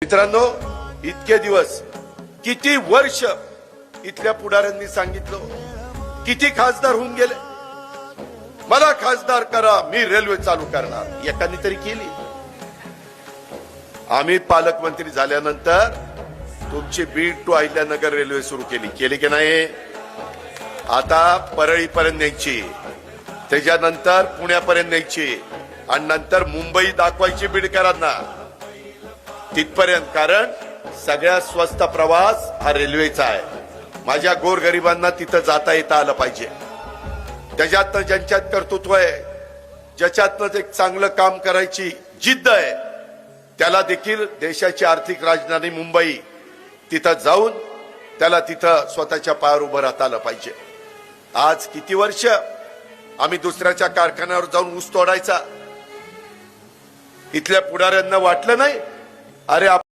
मित्रांनो, इतके दिवस किती वर्ष इथल्या पुढाऱ्यांनी सांगितलं, किती खासदार होऊन गेले, मला खासदार करा, मी रेल्वे चालू करणार. एकाने तरी केली. आम्ही पालकमंत्री झाल्यानंतर तुमची बीड टू अहिल्यानगर रेल्वे सुरू केली की नाही? आता परळीपर्यंत न्यायची, त्याच्यानंतर पुण्यापर्यंत न्यायची आणि नंतर मुंबई दाखवायची बीडकरांना तिथपर्यंत. कारण सगळ्यात स्वस्त प्रवास हा रेल्वेचा आहे. माझ्या गोरगरिबांना तिथं जाता येता आलं पाहिजे. त्याच्यातनं ज्यांच्यात कर्तृत्व आहे, ज्याच्यातनं एक चांगलं काम करायची जिद्द आहे, त्याला देखील देशाची आर्थिक राजधानी मुंबई तिथं जाऊन त्याला तिथं स्वतःच्या पायावर उभं राहता आलं पाहिजे. आज किती वर्ष आम्ही दुसऱ्याच्या कारखान्यावर जाऊन ऊस तोडायचा. इथल्या पुढाऱ्यांना वाटलं नाही, अरे